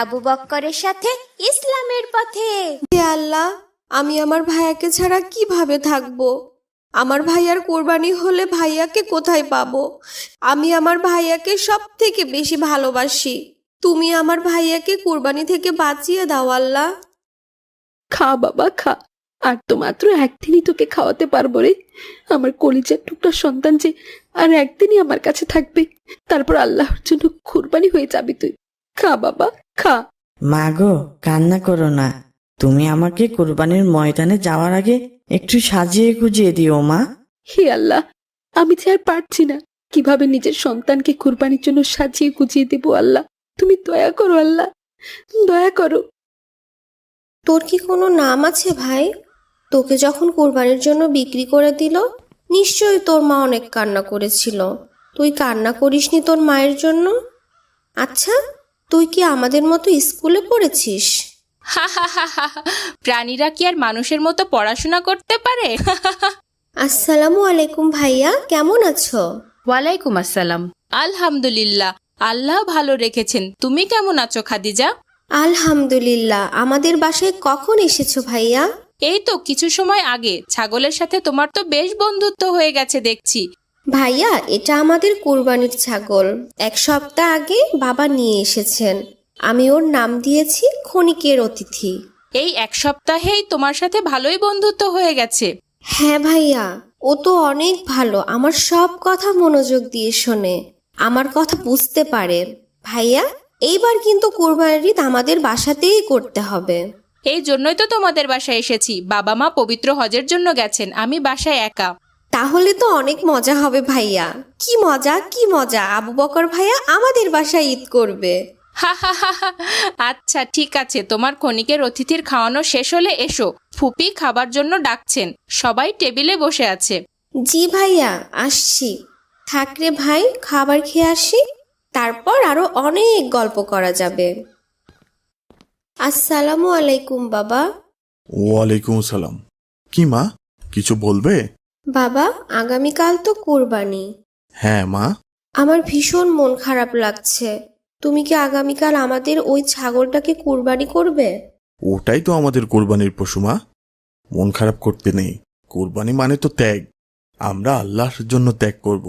আবু বক্করের সাথে ইসলামের পথে। হে আল্লাহ, আমি আমার ভাইয়াকে ছাড়া কিভাবে থাকবো? আমার ভাইয়ার কোরবানি হলে ভাইয়াকে কোথায় পাবো? আমি আমার ভাইয়াকে সব থেকে বেশি ভালোবাসি। তুমি আমার ভাইয়াকে কোরবানি থেকে বাঁচিয়ে দাও আল্লাহ। খা বাবা খা, আর তো মাত্র একদিনই তোকে খাওয়াতে পারবো রে। আমার কলিজার টুকরা সন্তান যে আর একদিনই আমার কাছে থাকবে, তারপর আল্লাহর জন্য কুরবানি হয়ে যাবি তুই। খা বাবা খা। মা গো, কান্না করো না। তুমি আমাকে কোরবানির ময়দানে যাওয়ার আগে একটু সাজিয়ে গুজিয়ে দিও মা। হে আল্লাহ, আমি যে আর পারছি না কিভাবে নিজের সন্তানকে কুরবানির জন্য সাজিয়ে গুজিয়ে দেব। আল্লাহ তুমি দয়া করো, আল্লাহ দয়া করো। তোর কি কোনো নাম আছে ভাই? তোকে যখন কোরবানির জন্য বিক্রি করে দিল, নিশ্চয়ই তোর মা অনেক কান্না করেছিল। তুই কান্না করিসনি তোর মায়ের জন্য? আচ্ছা, তুই কি আমাদের মতো স্কুলে পড়েছিস? হা হা হা হা হা। প্রাণীরা কি আর মানুষের মতো পড়াশোনা করতে পারে? আসসালামু আলাইকুম ভাইয়া, কেমন আছো? ওয়ালাইকুম আসসালাম। আলহামদুলিল্লাহ, আল্লাহ ভালো রেখেছেন। তুমি কেমন আছো খাদিজা? আলহামদুলিল্লাহ। আমাদের বাসায় কখন এসেছো ভাইয়া? এই তো কিছু সময় আগে। ছাগলের সাথে তোমার তো বেশ বন্ধুত্ব হয়ে গেছে দেখছি। ভাইয়া, এটা আমাদের কোরবানির ছাগল। 1 সপ্তাহ আগে বাবা নিয়ে এসেছেন। আমি ওর নাম দিয়েছি ক্ষণিকের অতিথি। এই 1 সপ্তাহেই তোমার সাথে ভালোই বন্ধুত্ব হয়ে গেছে। হ্যাঁ ভাইয়া, ও তো অনেক ভালো। আমার সব কথা মনোযোগ দিয়ে শোনে, আমার কথা বুঝতে পারে। ভাইয়া, এইবার কিন্তু কোরবানির ঈদ আমাদের বাসাতেই করতে হবে। এই জন্যই তো তোমাদের বাসায় এসেছি। বাবা মা পবিত্র হজের জন্য গেছেন, আমি বাসায় একা। তাহলে তো অনেক মজা হবে ভাইয়া। কি মজা কি মজা, আবু বকর ভাইয়া আমাদের বাসায় ঈদ করবে। হা হা হা হা। আচ্ছা ঠিক আছে, তোমার ক্ষণিকের অতিথির খাওয়ানো শেষ হলে এসো। ফুপি খাবার জন্য ডাকছেন, সবাই টেবিলে বসে আছে। জি ভাইয়া, আসছি। থাক রে ভাই, খাবার খেয়ে আসি, তারপর আরো অনেক গল্প করা যাবে। আসসালামু আলাইকুম বাবা। ওয়ালাইকুম আসসালাম। কি মা, কিছু বলবে? বাবা, আগামীকাল তো কোরবানি। হ্যাঁ মা। আমার ভীষণ মন খারাপ লাগছে। তুমি কি আগামীকাল আমাদের ওই ছাগলটাকে কোরবানি করবে? ওটাই তো আমাদের কোরবানির পশু মা। মন খারাপ করতে নেই। কোরবানি মানে তো ত্যাগ। আমরা আল্লাহর জন্য ত্যাগ করব।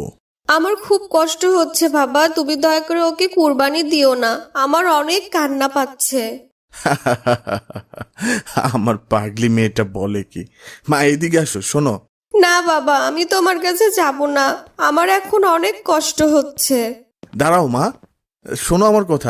আমার খুব কষ্ট হচ্ছে বাবা, তুমি দয়া করে ওকে কোরবানি দিও না। আমার অনেক কান্না পাচ্ছে। আমার পাগলি মেয়েটা বলে কি। মা এদিকে আসো, শোনো। না বাবা, আমি তোমার কাছে যাব না। আমার এখন অনেক কষ্ট হচ্ছে। দাঁড়াও মা, শোনো আমার কথা।